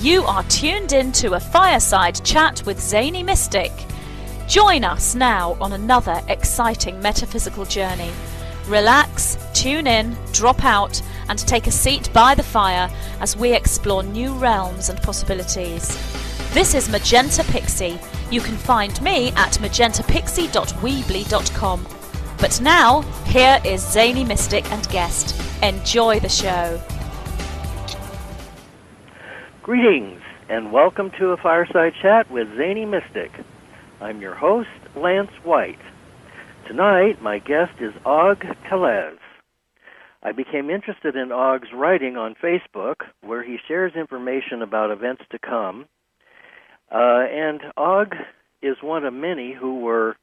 You are tuned in to a Fireside chat with Zany Mystic. Join us now on another exciting metaphysical journey. Relax, tune in, drop out, and take a seat by the fire as we explore new realms and possibilities. This is Magenta Pixie. You can find me at magentapixie.weebly.com. But now, here is Zany Mystic and guest. Enjoy the show. Greetings, and welcome to a Fireside Chat with Zany Mystic. I'm your host, Lance White. Tonight, my guest is Tellez. I became interested in Og's writing on Facebook, where he shares information about events to come. And Og is one of many who were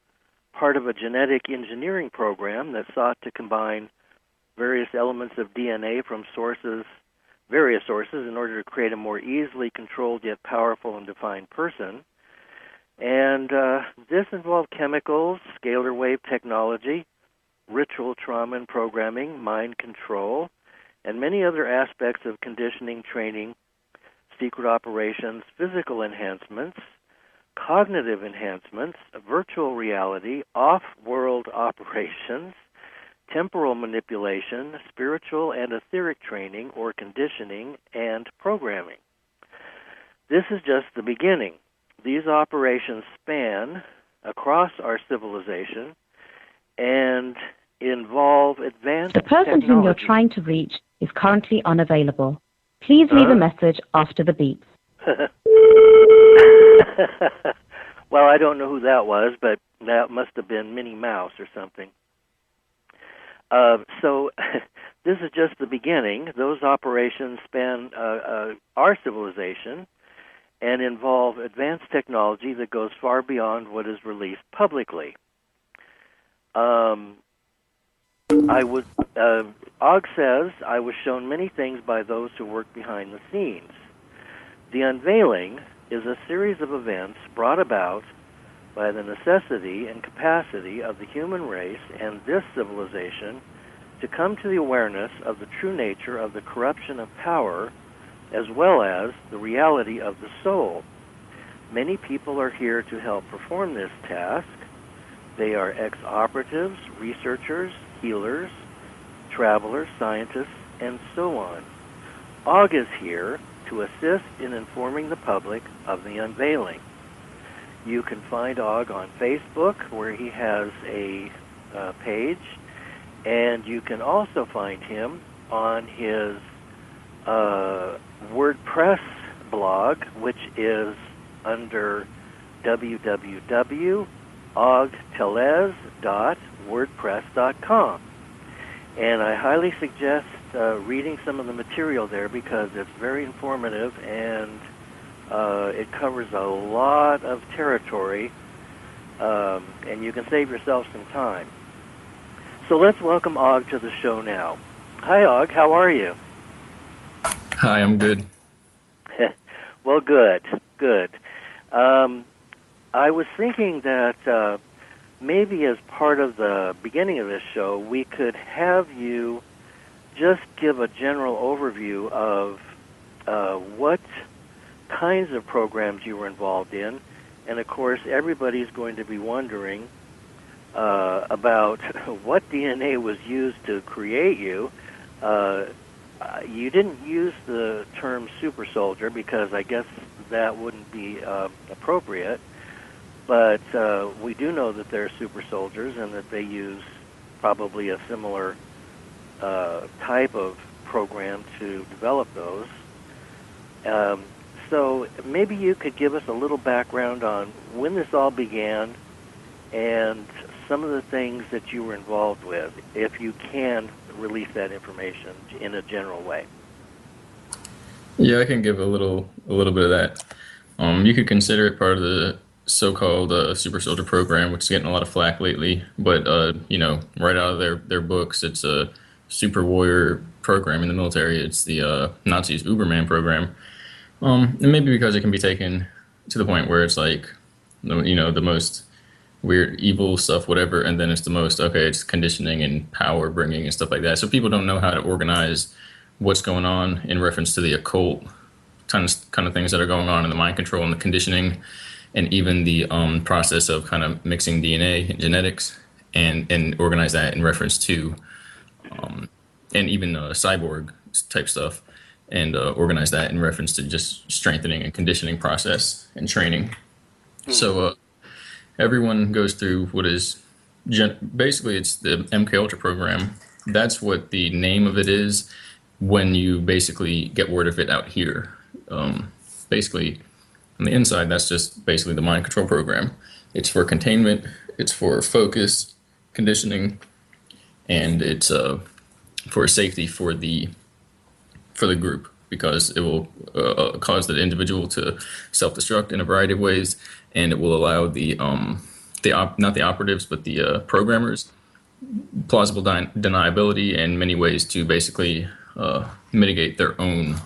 part of a genetic engineering program that sought to combine various elements of DNA from various sources, in order to create a more easily controlled yet powerful and defined person. And this involved chemicals, scalar wave technology, ritual trauma and programming, mind control, and many other aspects of conditioning, training, secret operations, physical enhancements, cognitive enhancements, virtual reality, off-world operations, temporal manipulation, spiritual and etheric training or conditioning, and programming. This is just the beginning. These operations span across our civilization and involve advanced technology. The person whom you're trying to reach is currently unavailable. Please leave a message after the beep. Well, I don't know who that was, but that must have been Minnie Mouse or something. So this is just the beginning. Those operations span our civilization and involve advanced technology that goes far beyond what is released publicly. Og says, I was shown many things by those who work behind the scenes. The Unveiling is a series of events brought about by the necessity and capacity of the human race and this civilization to come to the awareness of the true nature of the corruption of power, as well as the reality of the soul. Many people are here to help perform this task. They are ex-operatives, researchers, healers, travelers, scientists, and so on. Og is here to assist in informing the public of the Unveiling. You can find Og on Facebook, where he has a page, and you can also find him on his WordPress blog, which is under www.ogtellez.wordpress.com. And I highly suggest reading some of the material there because it's very informative and it covers a lot of territory, and you can save yourself some time. So let's welcome Og to the show now. Hi, Og. How are you? Hi, I'm good. Well, good. I was thinking that maybe as part of the beginning of this show, we could have you just give a general overview of what kinds of programs you were involved in. And, of course, everybody's going to be wondering about what DNA was used to create you. You didn't use the term super soldier because I guess that wouldn't be appropriate. But we do know that they're super soldiers and that they use probably a similar type of program to develop those. So maybe you could give us a little background on when this all began and some of the things that you were involved with, if you can release that information in a general way. Yeah, I can give a little bit of that. You could consider it part of the so-called Super Soldier program, which is getting a lot of flack lately. But right out of their books, it's a Superwarrior program in the military. It's the Nazis' Uberman program, and maybe because it can be taken to the point where it's like, the most weird, evil stuff, whatever, and then it's the most, it's conditioning and power bringing and stuff like that. So people don't know how to organize what's going on in reference to the occult kind of things that are going on in the mind control and the conditioning, and even the process of kind of mixing DNA and genetics, and organize that in reference to, and even cyborg type stuff, and organize that in reference to just strengthening and conditioning process and training. So everyone goes through what is basically it's the MK Ultra program. That's what the name of it is when you basically get word of it out here. Basically, on the inside, that's just basically the mind control program. It's for containment, it's for focus, conditioning, and it's for safety for the group, because it will cause the individual to self-destruct in a variety of ways, and it will allow not the operatives, but the programmers, plausible deniability and many ways to basically mitigate their own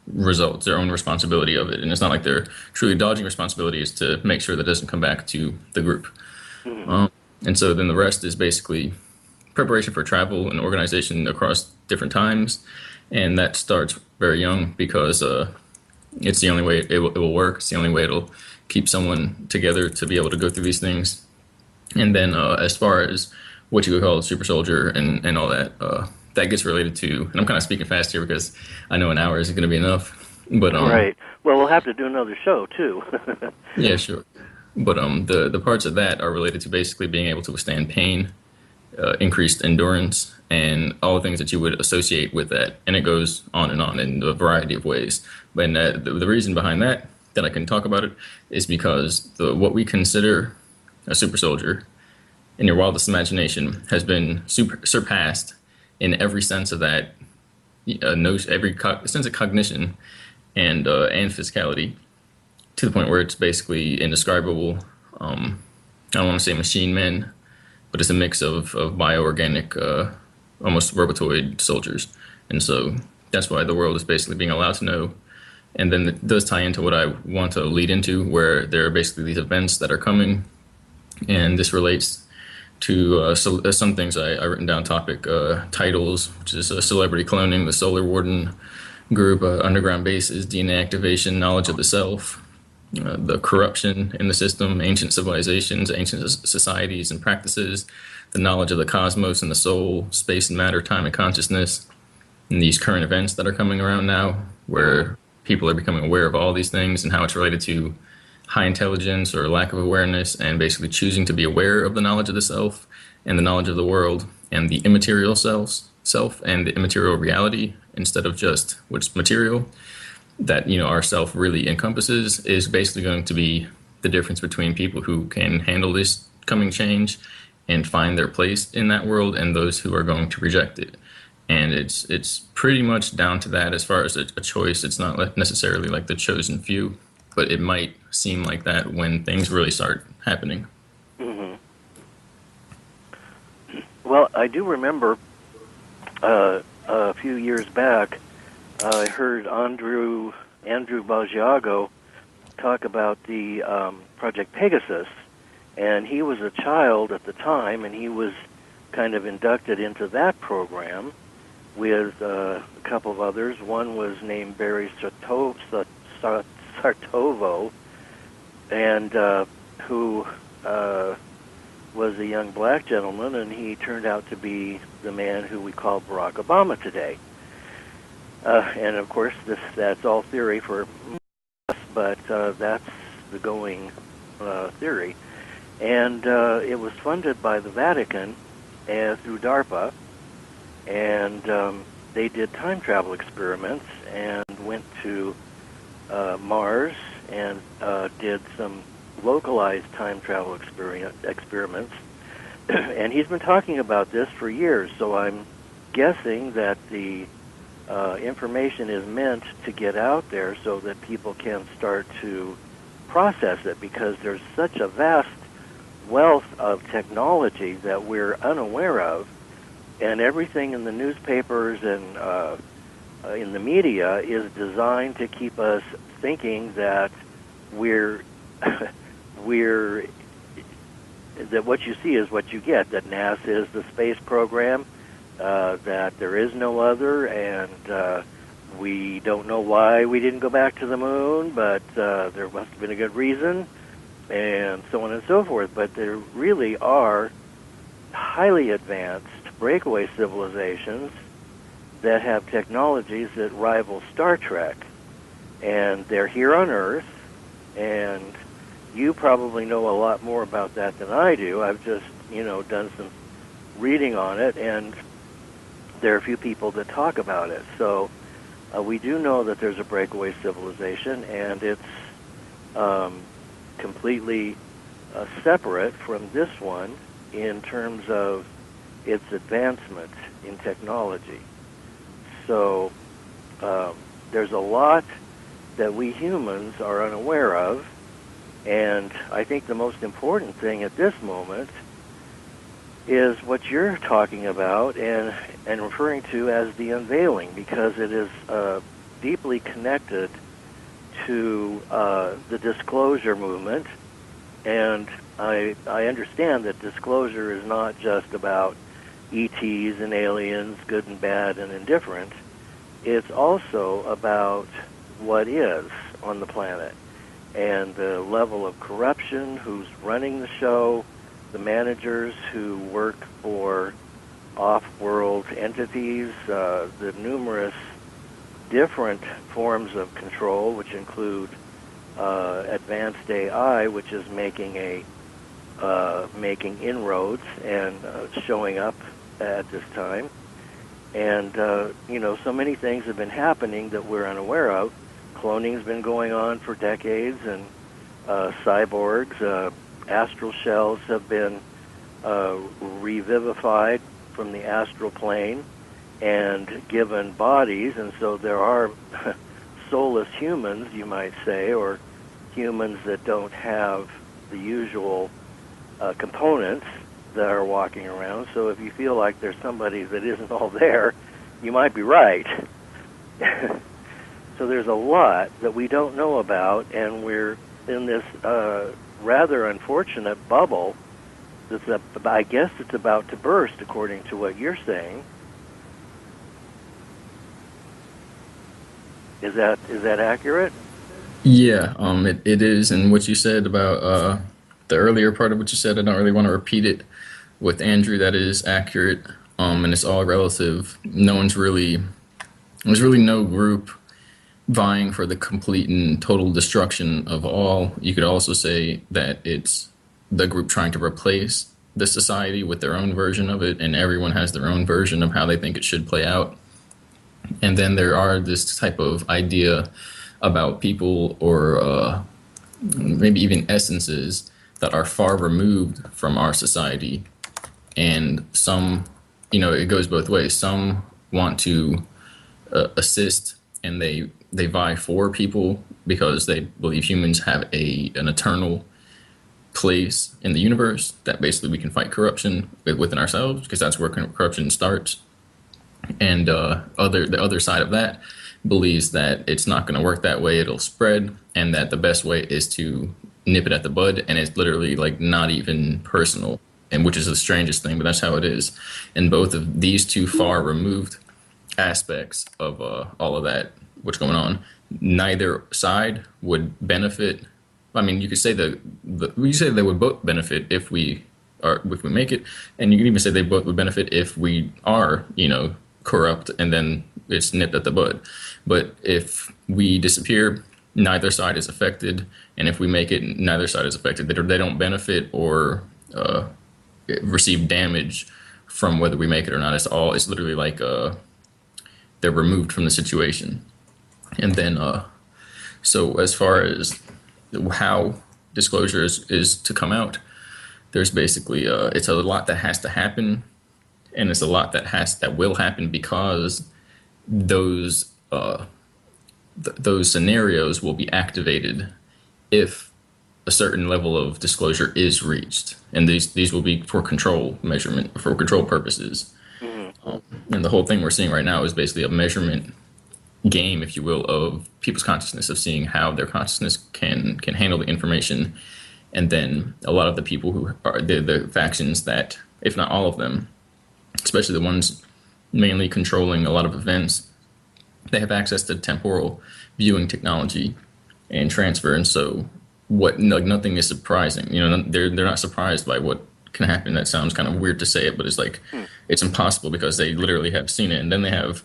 results, their own responsibility of it. And it's not like they're truly dodging responsibility, is to make sure that it doesn't come back to the group. And so then the rest is basically preparation for travel and organization across different times. And that starts very young, because it's the only way it will work. It's the only way it'll keep someone together to be able to go through these things. And then as far as what you would call a super soldier and all that, that gets related to, and I'm kind of speaking fast here because I know an hour isn't going to be enough. But right. Well, we'll have to do another show too. Yeah, sure. But the parts of that are related to basically being able to withstand pain, increased endurance, and all the things that you would associate with that. And it goes on in a variety of ways. But the reason behind that I can talk about it is because what we consider a super soldier in your wildest imagination has been surpassed in every sense of that, every sense of cognition and physicality, to the point where it's basically indescribable. I don't want to say machine men, but it's a mix of bioorganic, almost robotoid soldiers. And so that's why the world is basically being allowed to know. And then it does tie into what I want to lead into, where there are basically these events that are coming. And this relates to some things I've written down topic titles, which is celebrity cloning, the Solar Warden group, underground bases, DNA activation, knowledge of the self, the corruption in the system, ancient civilizations, ancient societies and practices, the knowledge of the cosmos and the soul, space and matter, time and consciousness, and these current events that are coming around now, where people are becoming aware of all these things and how it's related to high intelligence or lack of awareness, and basically choosing to be aware of the knowledge of the self and the knowledge of the world and the immaterial self and the immaterial reality, instead of just what's material, that our self really encompasses, is basically going to be the difference between people who can handle this coming change and find their place in that world, and those who are going to reject it. And it's pretty much down to that as far as a choice. It's not necessarily like the chosen few, but it might seem like that when things really start happening. Mm-hmm. Well, I do remember a few years back, I heard Andrew Basiago talk about the Project Pegasus, and he was a child at the time, and he was kind of inducted into that program with a couple of others. One was named Barry Sartovo, and who was a young black gentleman, and he turned out to be the man who we call Barack Obama today. And of course, that's all theory for us, but that's the going theory. And it was funded by the Vatican through DARPA, and they did time travel experiments and went to Mars and did some localized time travel experiments. And he's been talking about this for years, so I'm guessing that the information is meant to get out there so that people can start to process it, because there's such a vast wealth of technology that we're unaware of, and everything in the newspapers and in the media is designed to keep us thinking that we're that what you see is what you get, that NASA is the space program, that there is no other, and We don't know why we didn't go back to the moon, but there must have been a good reason, and so on and so forth. But there really are highly advanced breakaway civilizations that have technologies that rival Star Trek. And they're here on Earth, and you probably know a lot more about that than I do. I've just, done some reading on it, and there are a few people that talk about it. So we do know that there's a breakaway civilization, and it's completely separate from this one in terms of its advancement in technology. So there's a lot that we humans are unaware of, and I think the most important thing at this moment is what you're talking about and referring to as the unveiling, because it is deeply connected to the disclosure movement. And I understand that disclosure is not just about ETs and aliens, good and bad and indifferent. It's also about what is on the planet and the level of corruption, who's running the show, the managers who work for off-world entities, the numerous different forms of control, which include advanced AI, which is making inroads and showing up at this time. And, so many things have been happening that we're unaware of. Cloning's been going on for decades, and cyborgs, astral shells have been revivified from the astral plane and given bodies, and so there are soulless humans, you might say, or humans that don't have the usual components that are walking around. So if you feel like there's somebody that isn't all there, you might be right. So there's a lot that we don't know about, and we're in this rather unfortunate bubble that's, I guess it's about to burst, according to what you're saying. Is that accurate? Yeah, it is. And what you said about the earlier part of what you said, I don't really want to repeat it with Andrew. That is accurate, and it's all relative. There's really no group vying for the complete and total destruction of all. You could also say that it's the group trying to replace the society with their own version of it, and everyone has their own version of how they think it should play out. And then there are this type of idea about people or maybe even essences that are far removed from our society. And some, it goes both ways. Some want to assist, and they vie for people because they believe humans have an eternal place in the universe, that basically we can fight corruption within ourselves, because that's where corruption starts. And the other side of that believes that it's not going to work that way, it'll spread, and that the best way is to nip it at the bud, and it's literally like not even personal, and which is the strangest thing, but that's how it is. And both of these two far removed aspects of all of that, what's going on, neither side would benefit. I mean, you could say you say they would both benefit if we make it, and you can even say they both would benefit if we are, corrupt, and then it's nipped at the bud. But if we disappear, neither side is affected, and if we make it, neither side is affected. They don't benefit or receive damage from whether we make it or not. It's literally like they're removed from the situation. And then so as far as how disclosure is to come out, there's basically it's a lot that has to happen, and it's a lot that will happen, because those scenarios will be activated if a certain level of disclosure is reached, and these will be for control purposes. Mm-hmm. And the whole thing we're seeing right now is basically a measurement game, if you will, of people's consciousness, of seeing how their consciousness can handle the information. And then a lot of the people who are the factions that, if not all of them, especially the ones mainly controlling a lot of events, they have access to temporal viewing technology and transfer, and so nothing is surprising. They're not surprised by what can happen. That sounds kind of weird to say it, but it's like it's impossible because they literally have seen it, and then they have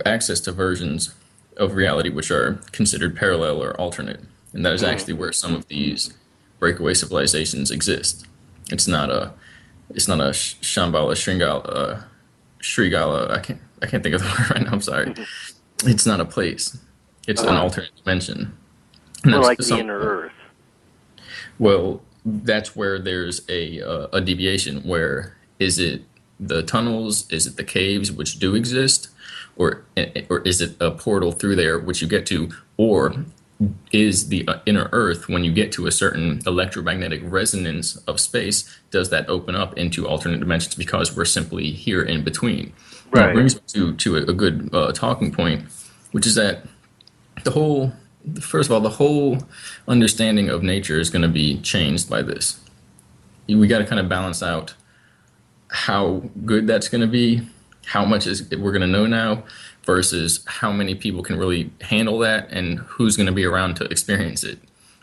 access to versions of reality which are considered parallel or alternate, and that is actually where some of these breakaway civilizations exist. It's not a Shambhala, Shrigala. I can't think of the word right now. I'm sorry. It's not a place. It's an alternate dimension. More like the inner Earth. Well, that's where there's a deviation. Where is it the tunnels? Is it the caves which do exist, or is it a portal through there which you get to, or is the inner Earth, when you get to a certain electromagnetic resonance of space, does that open up into alternate dimensions because we're simply here in between? Right. That brings me to a good talking point, which is that first of all, the whole understanding of nature is going to be changed by this. We got to kind of balance out how good that's going to be, how much we're going to know now, versus how many people can really handle that and who's going to be around to experience it.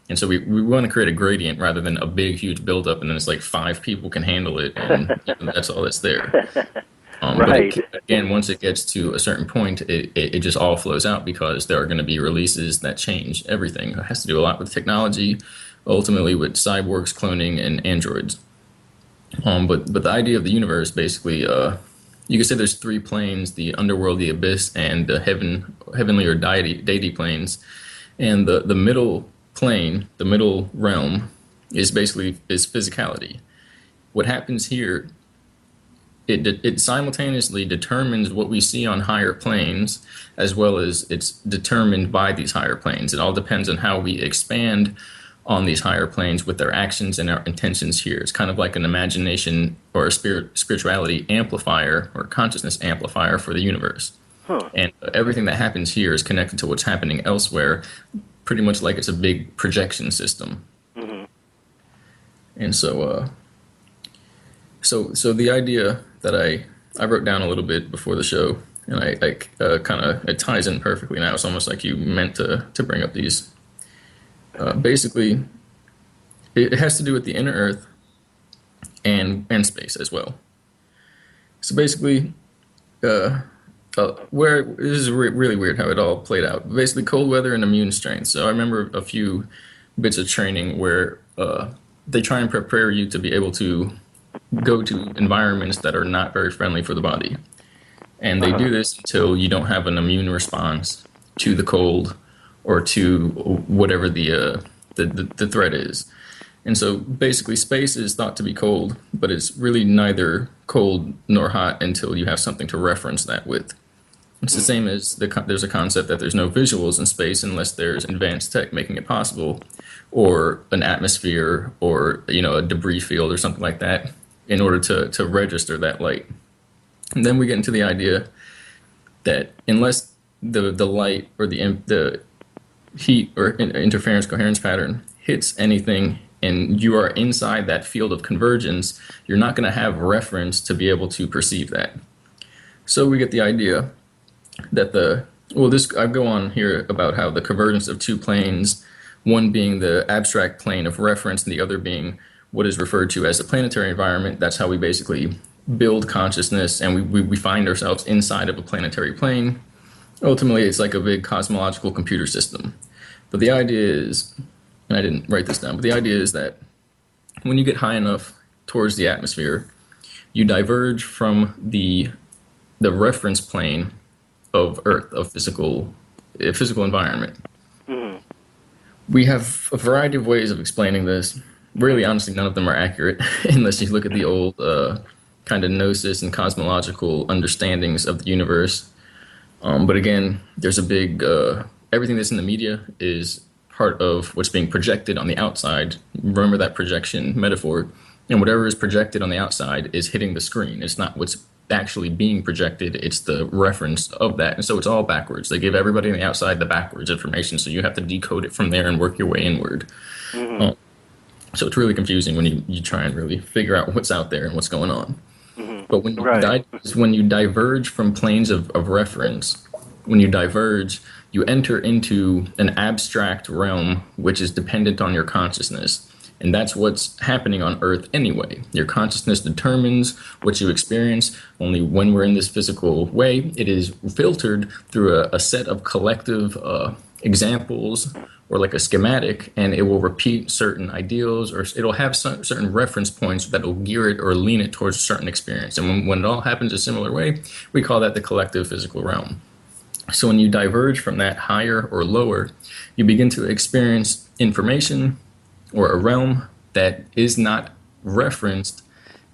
And so we want to create a gradient rather than a big, huge buildup, and then it's like 5 people can handle it, and that's all that's there. Right. But again, once it gets to a certain point, it just all flows out because there are going to be releases that change everything. It has to do a lot with technology, ultimately with cyborgs, cloning, and androids. But the idea of the universe, basically, you could say there's 3 planes: the underworld, the abyss, and the heavenly or deity planes. And the middle plane, the middle realm, is physicality. What happens here, it simultaneously determines what we see on higher planes, as well as it's determined by these higher planes. It all depends on how we expand on these higher planes with our actions and our intentions here. It's kind of like an imagination or a spirituality amplifier or consciousness amplifier for the universe. And everything that happens here is connected to what's happening elsewhere, pretty much like it's a big projection system. And so the idea that I wrote down a little bit before the show, and I kind of, it ties in perfectly now. It's almost like you meant to bring up these. Basically, it has to do with the inner Earth and space as well. So basically, where this is really weird how it all played out. Basically, cold weather and immune strength. So I remember a few bits of training where they try and prepare you to be able to go to environments that are not very friendly for the body, and they do this until you don't have an immune response to the cold or to whatever the threat is. And so basically space is thought to be cold, but it's really neither cold nor hot until you have something to reference that with. It's the same as there's a concept that there's no visuals in space unless there's advanced tech making it possible, or an atmosphere, or a debris field or something like that in order to register that light. And then we get into the idea that unless the light or the heat or interference coherence pattern hits anything and you are inside that field of convergence, you're not going to have reference to be able to perceive that. So we get the idea that I go on here about how the convergence of 2 planes, one being the abstract plane of reference and the other being what is referred to as the planetary environment. That's how we basically build consciousness, and we find ourselves inside of a planetary plane. Ultimately, it's like a big cosmological computer system. But the idea is, and I didn't write this down, but the idea is that when you get high enough towards the atmosphere, you diverge from the reference plane of Earth, of physical environment. We have a variety of ways of explaining this. Really, honestly, none of them are accurate unless you look at the old kind of gnosis and cosmological understandings of the universe. But again, there's a big, everything that's in the media is part of what's being projected on the outside. Remember that projection metaphor. And whatever is projected on the outside is hitting the screen. It's not what's actually being projected, it's the reference of that. And so it's all backwards. They give everybody on the outside the backwards information, so you have to decode it from there and work your way inward. So it's really confusing when you try and really figure out what's out there and what's going on. But Right. when you diverge from planes of reference, when you diverge, you enter into an abstract realm which is dependent on your consciousness. And that's what's happening on Earth anyway. Your consciousness determines what you experience. Only when we're in this physical way, it is filtered through a set of collective examples or like a schematic, and it will repeat certain ideals, or it'll have certain reference points that will gear it or lean it towards a certain experience. And when it all happens a similar way, we call that the collective physical realm. So when you diverge from that higher or lower, you begin to experience information or a realm that is not referenced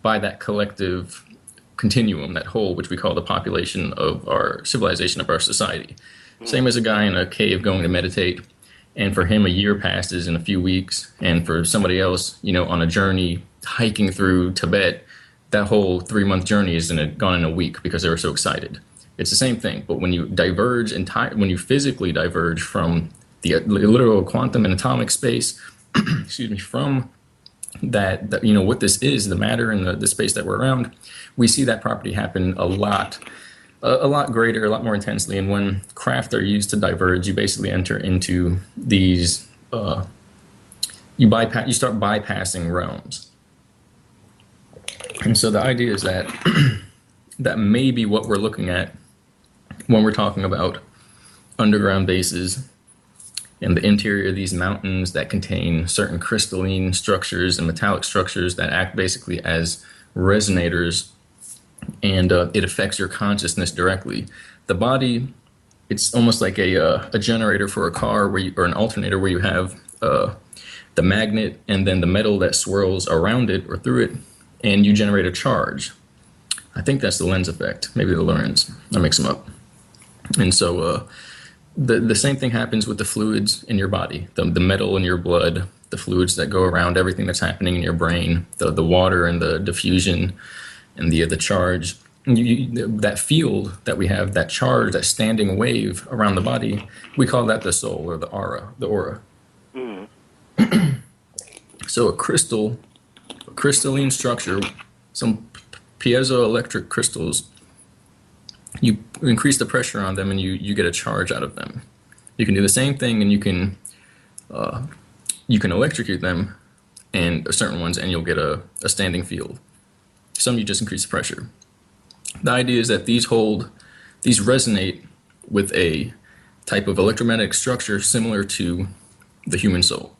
by that collective continuum, that whole, which we call the population of our civilization, of our society. Same as a guy in a cave going to meditate, and for him a year passes in a few weeks, and for somebody else, on a journey hiking through Tibet, that whole 3-month journey is gone in a week because they were so excited. It's the same thing, but when you diverge when you physically diverge from the literal quantum and atomic space, excuse me, from that what this is, the matter and the space that we're around, we see that property happen a lot greater, a lot more intensely. And when craft are used to diverge, you basically enter into these, you start bypassing realms. And so the idea is that that may be what we're looking at when we're talking about underground bases and the interior of these mountains that contain certain crystalline structures and metallic structures that act basically as resonators, and it affects your consciousness directly. The body, it's almost like a generator for a car, or an alternator, where you have the magnet and then the metal that swirls around it or through it, and you generate a charge. I think that's the lens effect, maybe the Lorentz. I mix them up. And so the same thing happens with the fluids in your body, the metal in your blood, the fluids that go around everything that's happening in your brain, the water and the diffusion and the charge. That field that we have, that charge, that standing wave around the body, we call that the soul, or the aura. Mm. So a crystalline structure, some piezoelectric crystals, you increase the pressure on them and you get a charge out of them. You can do the same thing, and you can electrocute them, and certain ones, and you'll get a standing field. Some you just increase the pressure. The idea is that these resonate with a type of electromagnetic structure similar to the human soul.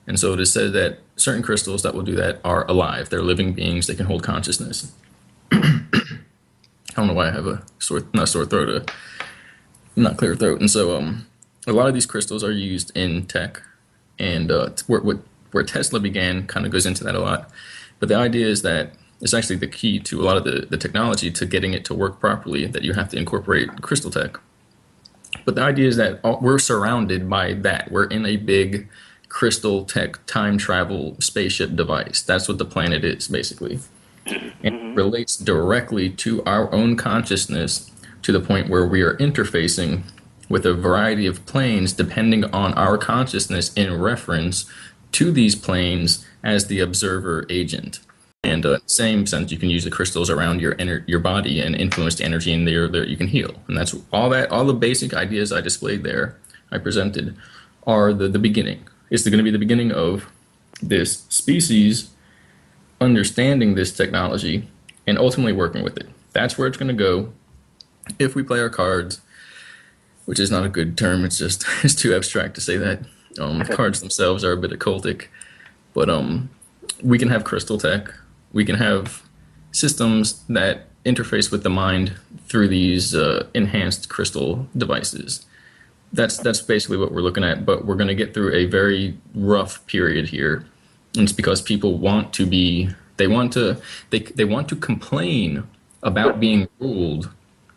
And so it is said that certain crystals that will do that are alive. They're living beings. They can hold consciousness. I don't know why I have a not clear throat. And so a lot of these crystals are used in tech, and where Tesla began kind of goes into that a lot. But the idea is that it's actually the key to a lot of the technology, to getting it to work properly, that you have to incorporate crystal tech. But the idea is that we're surrounded by that. We're in a big crystal tech time travel spaceship device. That's what the planet is, basically. And it relates directly to our own consciousness, to the point where we are interfacing with a variety of planes depending on our consciousness in reference to these planes as the observer agent. And same sense, you can use the crystals around your body and influence the energy in there that you can heal. And that's all the basic ideas I displayed there, I presented, are the beginning. It's going to be the beginning of this species understanding this technology and ultimately working with it. That's where it's going to go if we play our cards, which is not a good term. It's too abstract to say that. Cards themselves are a bit occultic, but we can have crystal tech. We can have systems that interface with the mind through these enhanced crystal devices. That's basically what we're looking at, but we're going to get through a very rough period here. And it's because people want to complain about being ruled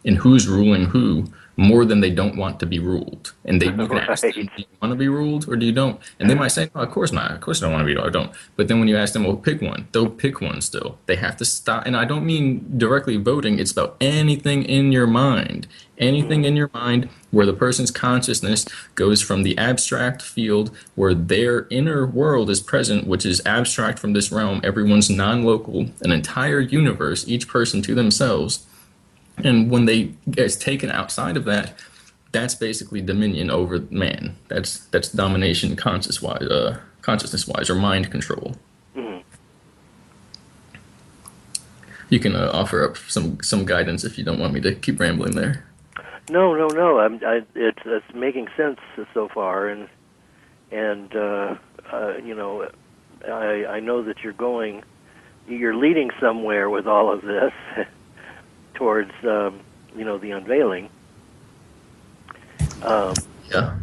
and who's ruling who, more than they don't want to be ruled. And you can ask them, Right. do you want to be ruled or do you don't? And they might say, no, of course not. Of course I don't want to be ruled. I don't. But then when you ask them, well, pick one, they'll pick one still. They have to stop. And I don't mean directly voting. It's about anything in your mind. Anything in your mind where the person's consciousness goes from the abstract field where their inner world is present, which is abstract from this realm. Everyone's non-local, an entire universe, each person to themselves. And when they get taken outside of that, that's basically dominion over man. That's domination consciousness-wise, or mind control. Mhm. You can offer up some guidance if you don't want me to keep rambling there. No. It's making sense so far, and you know, I know that you're leading somewhere with all of this towards you know, the unveiling. Yeah.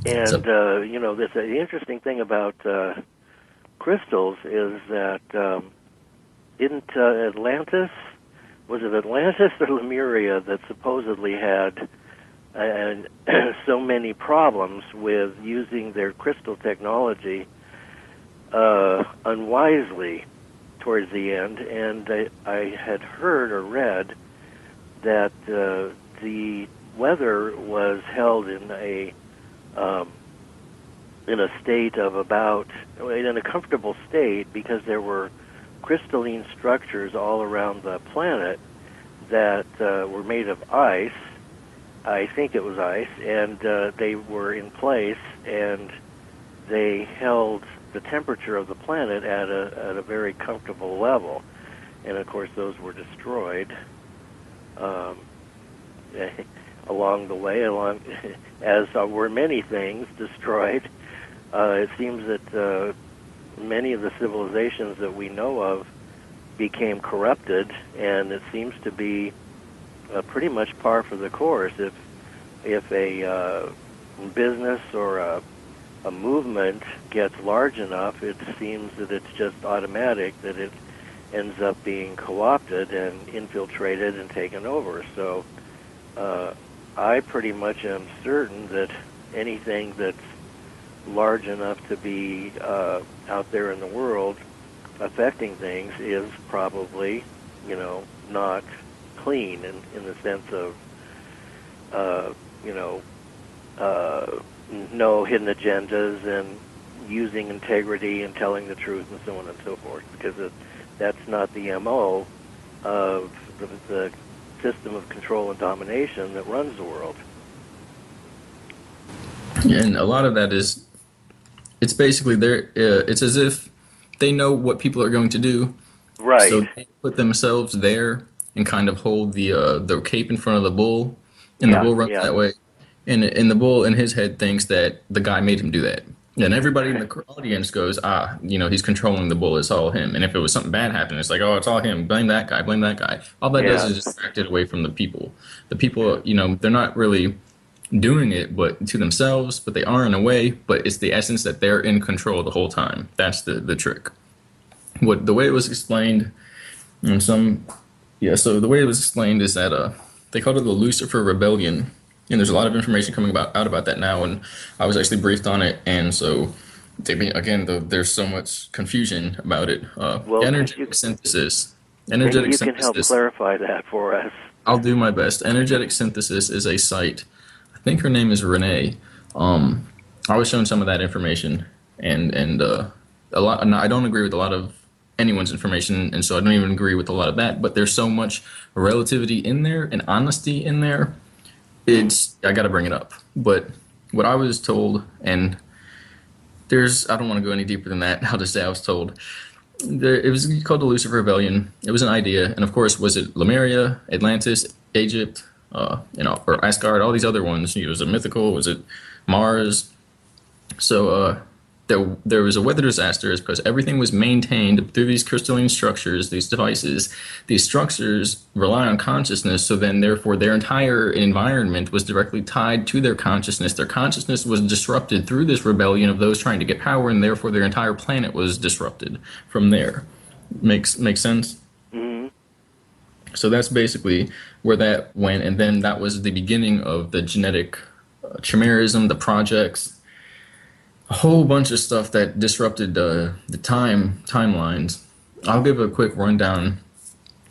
And So- you know, the interesting thing about crystals is that didn't Atlantis, was it Atlantis or Lemuria that supposedly had so many problems with using their crystal technology unwisely towards the end? And I had heard or read that the weather was held in a state of in a comfortable state, because there were crystalline structures all around the planet that were made of ice. I think it was ice, and they were in place, and they held the temperature of the planet at a very comfortable level. And of course, those were destroyed along the way, as were many things destroyed. It seems that many of the civilizations that we know of became corrupted, and it seems to be pretty much par for the course. If a business or a movement gets large enough, it seems that it's just automatic that it ends up being co-opted and infiltrated and taken over. So I pretty much am certain that anything that's large enough to be out there in the world affecting things is probably, you know, not clean in the sense of, you know, no hidden agendas and using integrity and telling the truth and so on and so forth, because that's not the MO of the system of control and domination that runs the world. Yeah, and a lot of that is, it's basically it's as if they know what people are going to do, Right. so they put themselves there and kind of hold the cape in front of the bull, and the bull runs that way, and the bull in his head thinks that the guy made him do that. And everybody in the audience goes, you know, he's controlling the bull. It's all him. And if it was something bad happening, it's like, oh, it's all him. Blame that guy. Blame that guy. All that does is distract it away from the people. The people, you know, they're not really doing it, but to themselves, but they are in a way. But it's the essence that they're in control the whole time. That's the trick. The way it was explained, so the way it was explained is that they called it the Lucifer Rebellion. And there's a lot of information coming out about that now, and I was actually briefed on it, and so there's so much confusion about it. Energetic synthesis. Maybe you can help clarify that for us. I'll do my best. Energetic synthesis is a site. I think her name is Renee. I was shown some of that information, and a lot. And I don't agree with a lot of anyone's information, and so I don't even agree with a lot of that. But there's so much relativity in there and honesty in there. I got to bring it up. But what I was told, and I don't want to go any deeper than that. I'll just say I was told. It was called the Lucifer Rebellion. It was an idea. And of course, was it Lemuria, Atlantis, Egypt, or Asgard, all these other ones? Was it mythical? Was it Mars? So there was a weather disaster is because everything was maintained through these crystalline structures, these devices. These structures rely on consciousness, so then therefore their entire environment was directly tied to their consciousness. Their consciousness was disrupted through this rebellion of those trying to get power, and therefore their entire planet was disrupted from there. Makes sense? Mm-hmm. So that's basically where that went, and then that was the beginning of the genetic chimerism, the projects, a whole bunch of stuff that disrupted the timelines. I'll give a quick rundown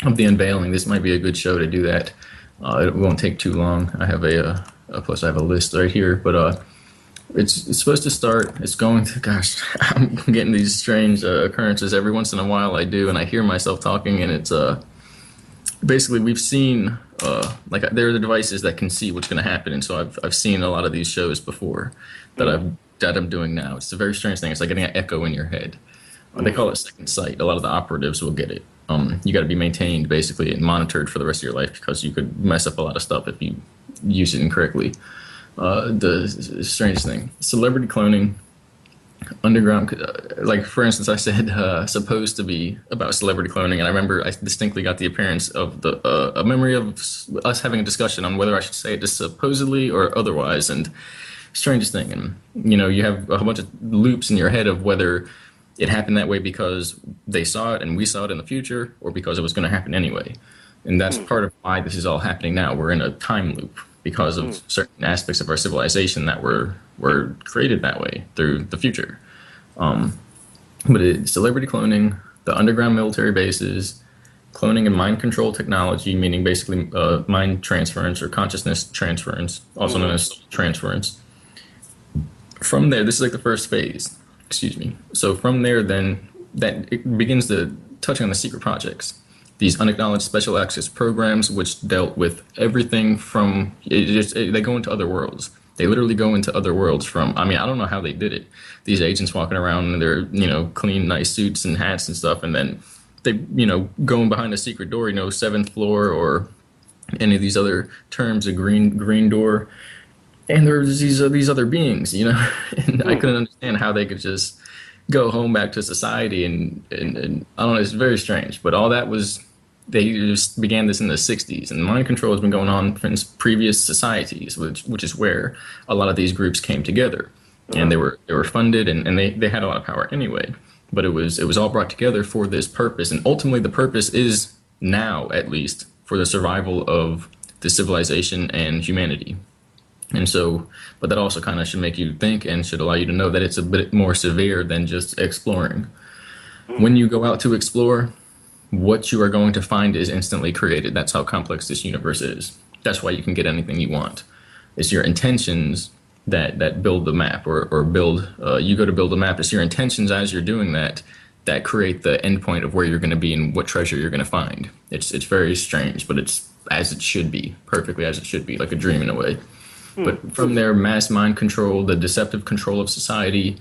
of the Unveiling. This might be a good show to do that. It won't take too long. I have plus I have a list right here, but it's supposed to start. It's going to. Gosh, I'm getting these strange occurrences every once in a while. I do, and I hear myself talking, and it's basically we've seen like there are the devices that can see what's going to happen, and so I've seen a lot of these shows before that I'm doing now. It's a very strange thing. It's like getting an echo in your head. They call it second sight. A lot of the operatives will get it. You got to be maintained basically and monitored for the rest of your life because you could mess up a lot of stuff if you use it incorrectly. The strangest thing, celebrity cloning, underground, like for instance, I said supposed to be about celebrity cloning, and I remember I distinctly got the appearance of a memory of us having a discussion on whether I should say it just supposedly or otherwise, and strangest thing, and you have a bunch of loops in your head of whether it happened that way because they saw it and we saw it in the future, or because it was going to happen anyway, and that's part of why this is all happening now. We're in a time loop because of certain aspects of our civilization that were created that way through the future. But celebrity cloning, the underground military bases, cloning and mind control technology, meaning basically mind transference or consciousness transference, also known as soul transference. From there, this is like the first phase. Excuse me. So from there, then it begins to touching on the secret projects. These unacknowledged special access programs, which dealt with everything from they go into other worlds. They literally go into other worlds from. I mean, I don't know how they did it. These agents walking around in their clean, nice suits and hats and stuff, and then they going behind a secret door, seventh floor or any of these other terms, a green door, and there's these other beings, and I couldn't understand how they could just go home back to society and I don't know, it's very strange. But all that was, they just began this in the 60s, and mind control has been going on since previous societies, which is where a lot of these groups came together, and they were funded and they had a lot of power anyway. But it was all brought together for this purpose, and ultimately the purpose is now, at least, for the survival of the civilization and humanity. And so, but that also kind of should make you think and should allow you to know that it's a bit more severe than just exploring. When you go out to explore, what you are going to find is instantly created. That's how complex this universe is. That's why you can get anything you want. It's your intentions that build the map, or build. You go to build a map. It's your intentions as you're doing that create the endpoint of where you're going to be and what treasure you're going to find. It's very strange, but it's as it should be, perfectly as it should be, like a dream in a way. But from there, mass mind control, the deceptive control of society,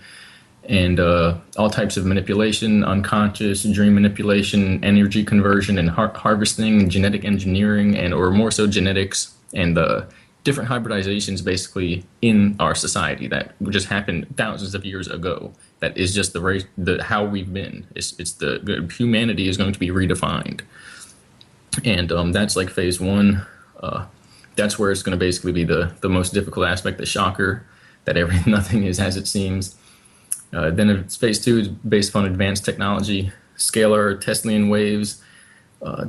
and all types of manipulation, unconscious, dream manipulation, energy conversion, and harvesting, and genetic engineering, or more so genetics, and the different hybridizations basically in our society that just happened thousands of years ago. That is just the how we've been. It's the humanity is going to be redefined, and that's like phase one. That's where it's going to basically be the most difficult aspect, the shocker, that nothing is as it seems. Then it's phase two, is based on advanced technology, scalar Teslian waves,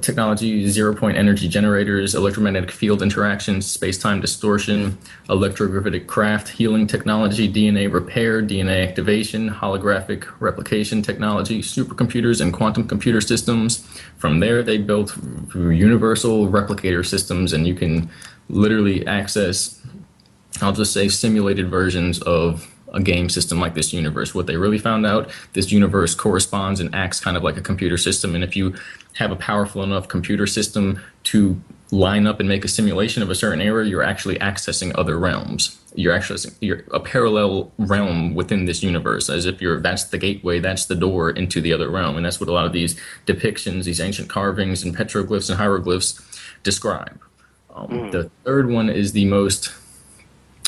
technology, zero-point energy generators, electromagnetic field interactions, space-time distortion, electrogravitic craft, healing technology, DNA repair, DNA activation, holographic replication technology, supercomputers, and quantum computer systems. From there, they built universal replicator systems, and you can literally access, I'll just say, simulated versions of a game system like this universe. What they really found out, this universe corresponds and acts kind of like a computer system. And if you have a powerful enough computer system to line up and make a simulation of a certain area, you're actually accessing other realms. You're a parallel realm within this universe, as if that's the gateway, that's the door into the other realm. And that's what a lot of these depictions, these ancient carvings and petroglyphs and hieroglyphs describe. The third one is the most,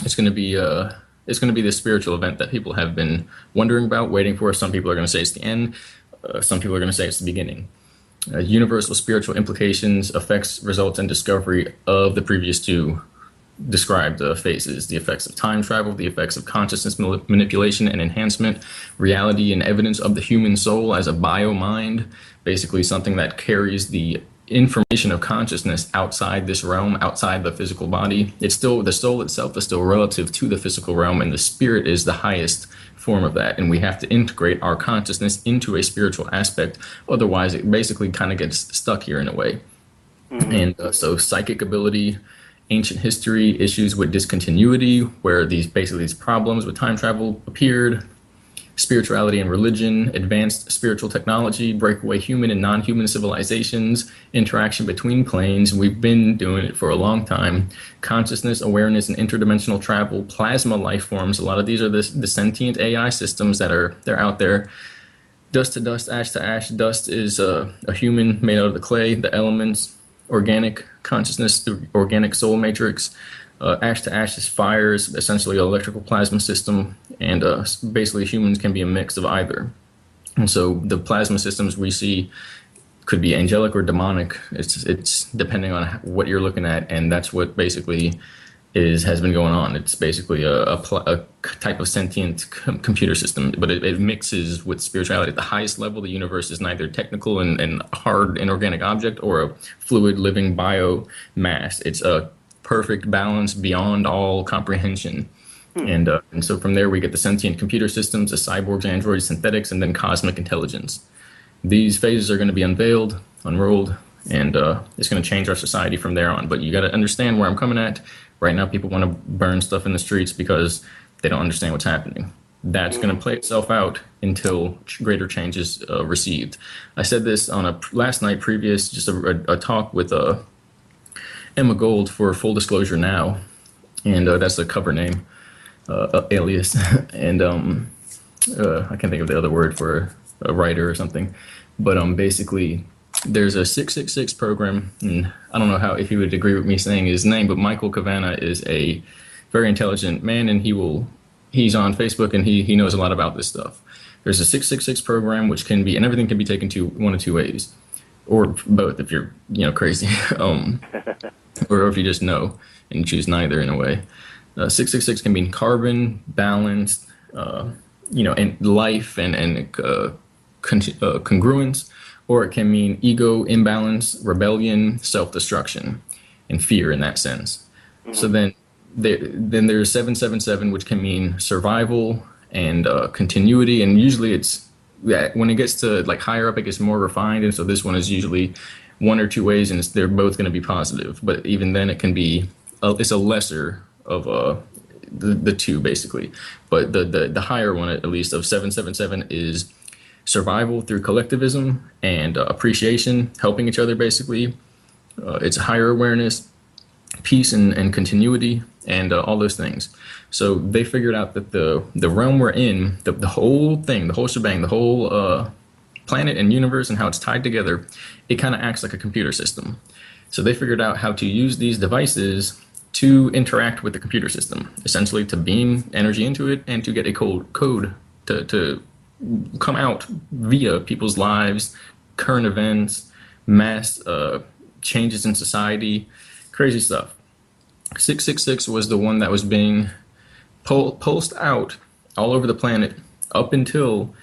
it's going to be the spiritual event that people have been wondering about, waiting for. Some people are going to say it's the end. Some people are going to say it's the beginning. Universal spiritual implications, effects, results, and discovery of the previous two described phases: the effects of time travel, the effects of consciousness manipulation and enhancement, reality and evidence of the human soul as a bio-mind, basically something that carries the information of consciousness outside this realm, outside the physical body. It's still, the soul itself is still relative to the physical realm, and the spirit is the highest form of that. And we have to integrate our consciousness into a spiritual aspect. Otherwise, it basically kind of gets stuck here in a way. And so psychic ability, ancient history, issues with discontinuity, where these problems with time travel appeared, spirituality and religion, advanced spiritual technology, breakaway human and non-human civilizations, interaction between planes. We've been doing it for a long time. Consciousness, awareness, and interdimensional travel, plasma life forms. A lot of these are the sentient AI systems they're out there. Dust to dust, ash to ash. Dust is a human made out of the clay, the elements, organic consciousness, the organic soul matrix. Ash to ash is fires, essentially an electrical plasma system, and basically humans can be a mix of either. And so the plasma systems we see could be angelic or demonic. It's depending on what you're looking at, and that's what basically has been going on. It's basically a type of sentient computer system, but it mixes with spirituality. At the highest level, the universe is neither technical and hard inorganic object or a fluid living biomass. It's a perfect balance beyond all comprehension. And so from there we get the sentient computer systems, the cyborgs, androids, synthetics, and then cosmic intelligence. These phases are going to be unrolled, and it's going to change our society from there on. But you got to understand where I'm coming at. Right now people want to burn stuff in the streets because they don't understand what's happening. That's going to play itself out until greater change is received. I said this on last night previous, just a talk with Emma Gold for Full Disclosure Now, and that's the cover name, alias, and I can't think of the other word for a writer or something, but basically there's a 666 program, and I don't know if he would agree with me saying his name, but Michael Cavanagh is a very intelligent man, and he's on Facebook, and he knows a lot about this stuff. There's a 666 program, which can be, and everything can be taken to one of two ways, or both if you're crazy. Or if you just know and choose neither in a way. 666 can mean carbon, balanced, and life and congruence, or it can mean ego, imbalance, rebellion, self-destruction, and fear in that sense. So then there's 777, which can mean survival and continuity, and usually it's when it gets to like higher up, it gets more refined, and so this one is usually one or two ways, and they're both going to be positive. But even then, it can be it's a lesser of the two basically. But the higher one, at least, of 777 is survival through collectivism and appreciation, helping each other basically. It's higher awareness, peace and continuity, and all those things. So they figured out that the realm we're in, the whole thing, the whole shebang, the whole planet and universe and how it's tied together, it kind of acts like a computer system. So they figured out how to use these devices to interact with the computer system, essentially to beam energy into it and to get a code to come out via people's lives, current events, mass changes in society, crazy stuff. 666 was the one that was being pulsed out all over the planet up until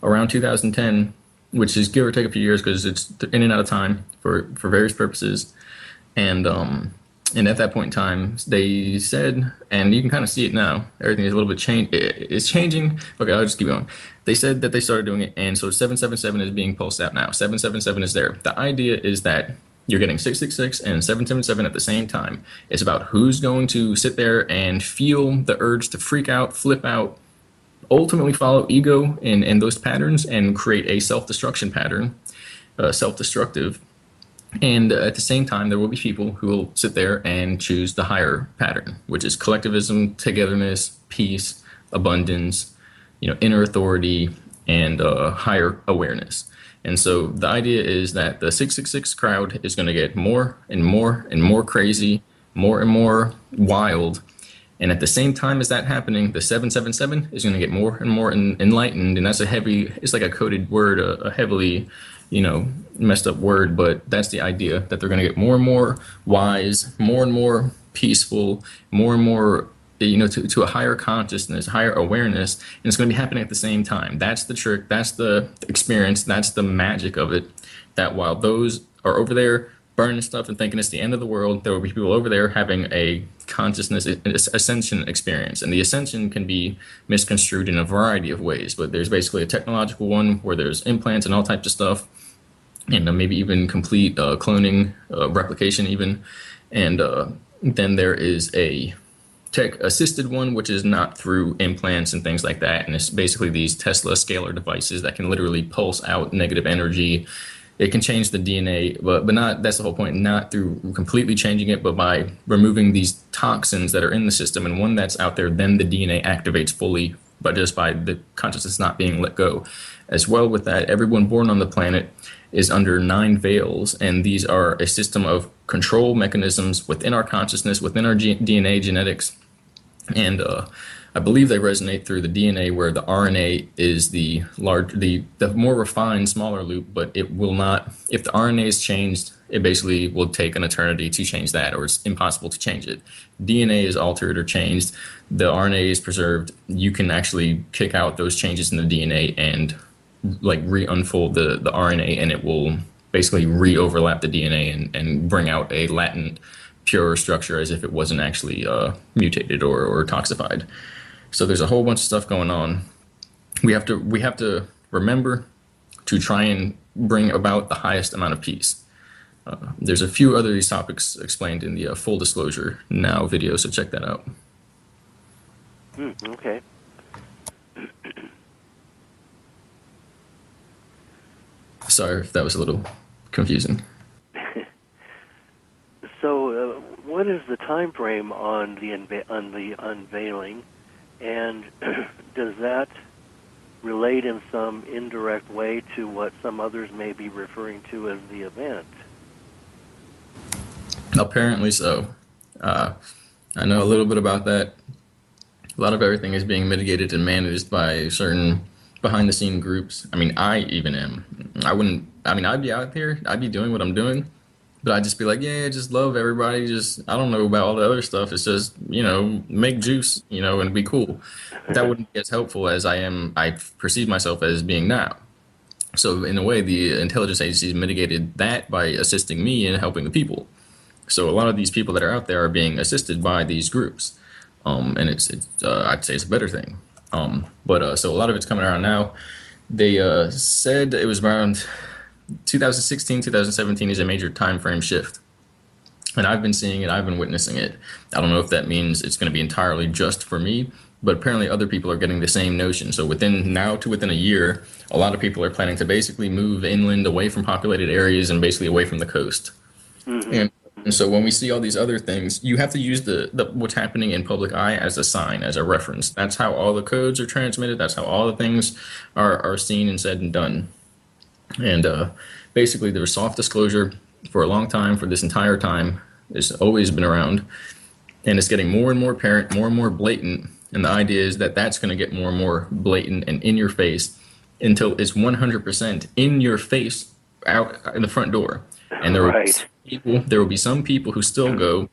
around 2010, which is give or take a few years because it's in and out of time for various purposes. And at that point in time, they said, and you can kind of see it now, everything is a little bit it's changing. Okay, I'll just keep going. They said that they started doing it, and so 777 is being pulsed out now. 777 is there. The idea is that you're getting 666 and 777 at the same time. It's about who's going to sit there and feel the urge to freak out, flip out, ultimately follow ego and those patterns and create a self-destruction pattern, self-destructive. And at the same time, there will be people who will sit there and choose the higher pattern, which is collectivism, togetherness, peace, abundance, inner authority, and higher awareness. And so the idea is that the 666 crowd is going to get more and more and more crazy, more and more wild. And at the same time as that happening, the 777 is going to get more and more enlightened. And that's it's like a coded word, a heavily, messed up word. But that's the idea, that they're going to get more and more wise, more and more peaceful, more and more to a higher consciousness, higher awareness, and it's going to be happening at the same time. That's the trick. That's the experience. That's the magic of it. That while those are over there burning stuff and thinking it's the end of the world, there will be people over there having a consciousness ascension experience. And the ascension can be misconstrued in a variety of ways, but there's basically a technological one where there's implants and all types of stuff, and maybe even complete cloning, replication even. And then there is a tech-assisted one, which is not through implants and things like that. And it's basically these Tesla scalar devices that can literally pulse out negative energy. It can change the DNA, but not, that's the whole point, not through completely changing it, but by removing these toxins that are in the system. And one that's out there, then the DNA activates fully, but just by the consciousness not being let go. As well with that, everyone born on the planet is under 9 veils, and these are a system of control mechanisms within our consciousness, within our DNA genetics, and I believe they resonate through the DNA, where the RNA is the more refined, smaller loop, but it will not, if the RNA is changed, it basically will take an eternity to change that, or it's impossible to change it. DNA is altered or changed, the RNA is preserved. You can actually kick out those changes in the DNA and like re-unfold the RNA, and it will basically re-overlap the DNA and bring out a latent, pure structure as if it wasn't actually mutated or toxified. So there's a whole bunch of stuff going on. We have to remember to try and bring about the highest amount of peace. There's a few other these topics explained in the Full Disclosure Now video, so check that out. Okay. Sorry if that was a little confusing. So, what is the time frame on the unveiling, and does that relate in some indirect way to what some others may be referring to as the event? Apparently so. I know a little bit about that. A lot of everything is being mitigated and managed by certain behind-the-scene groups. I mean, I even am. I'd be out there, I'd be doing what I'm doing, but I'd just be like, yeah, just love everybody. Just, I don't know about all the other stuff. It's just, make juice, and be cool. But that wouldn't be as helpful as I perceive myself as being now. So in a way, the intelligence agencies mitigated that by assisting me in helping the people. So a lot of these people that are out there are being assisted by these groups. And it's I'd say it's a better thing. So a lot of it's coming around now. They said it was around 2016, 2017 is a major time frame shift. And I've been seeing it, I've been witnessing it. I don't know if that means it's going to be entirely just for me, but apparently other people are getting the same notion. So within a year, a lot of people are planning to basically move inland, away from populated areas, and basically away from the coast. Mm-hmm. And so when we see all these other things, you have to use the what's happening in public eye as a sign, as a reference. That's how all the codes are transmitted. That's how all the things are seen and said and done. And basically, there was soft disclosure for a long time, for this entire time. It's always been around. And it's getting more and more apparent, more and more blatant. And the idea is that that's going to get more and more blatant and in your face until it's 100% in your face out in the front door. And there will be some people who still go,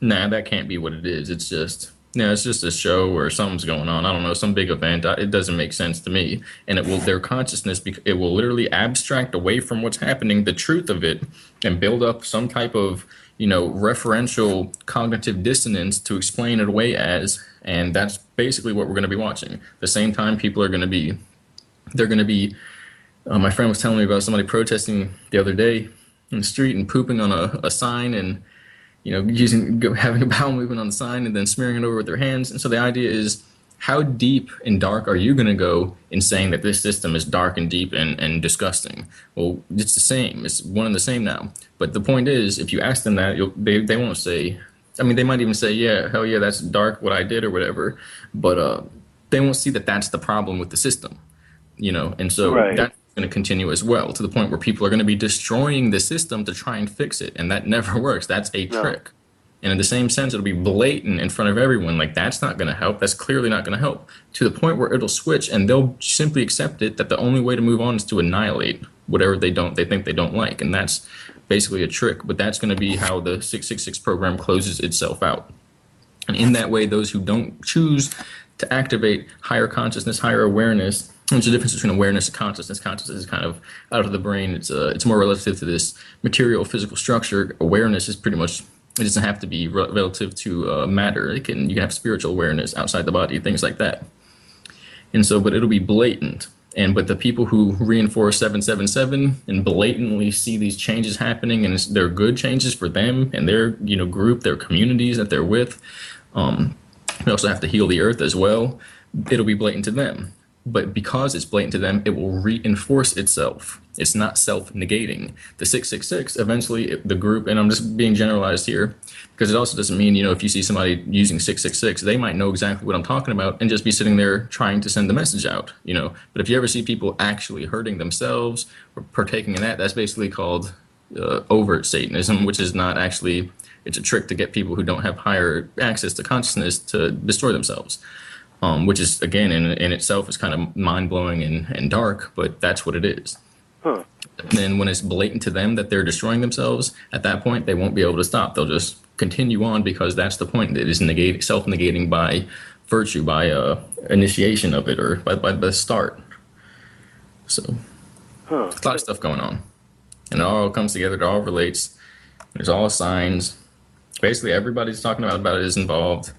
nah, that can't be what it is. It's just, it's just a show or something's going on. I don't know, some big event. It doesn't make sense to me. And their consciousness, it will literally abstract away from what's happening, the truth of it, and build up some type of, referential cognitive dissonance to explain it away as, and that's basically what we're going to be watching. The same time people are going to be, my friend was telling me about somebody protesting the other day in the street and pooping on a sign and, having a bowel movement on the sign and then smearing it over with their hands. And so the idea is, how deep and dark are you going to go in saying that this system is dark and deep and disgusting? Well, it's the same. It's one and the same now. But the point is, if you ask them that, they won't say, they might even say, yeah, hell yeah, that's dark what I did or whatever. But they won't see that that's the problem with the system, And so that's going to continue as well, to the point where people are going to be destroying the system to try and fix it. And that never works. That's a trick. And in the same sense, it'll be blatant in front of everyone. Like, that's not going to help. That's clearly not going to help. To the point where it'll switch and they'll simply accept it, that the only way to move on is to annihilate whatever they think they don't like. And that's basically a trick. But that's going to be how the 666 program closes itself out. And in that way, those who don't choose to activate higher consciousness, higher awareness, there's a difference between awareness and consciousness. Consciousness is kind of out of the brain. It's more relative to this material, physical structure. Awareness is pretty much, it doesn't have to be relative to matter. You can have spiritual awareness outside the body, things like that. And so, but it'll be blatant. But the people who reinforce 777 and blatantly see these changes happening, and they're good changes for them and their group, their communities that they're with. We also have to heal the earth as well. It'll be blatant to them. But because it's blatant to them, it will reinforce itself. It's not self-negating. The 666, eventually, the group, and I'm just being generalized here, because it also doesn't mean, if you see somebody using 666, they might know exactly what I'm talking about and just be sitting there trying to send the message out, But if you ever see people actually hurting themselves or partaking in that, that's basically called overt Satanism, which is not actually, it's a trick to get people who don't have higher access to consciousness to destroy themselves. Which is, again, in itself is kind of mind-blowing and dark, but that's what it is. Huh. And then when it's blatant to them that they're destroying themselves, at that point, they won't be able to stop. They'll just continue on because that's the point. It is self-negating by virtue, by initiation of it, or by the start. So there's a lot of stuff going on. And it all comes together, it all relates. There's all signs. Basically, everybody's talking about it is involved.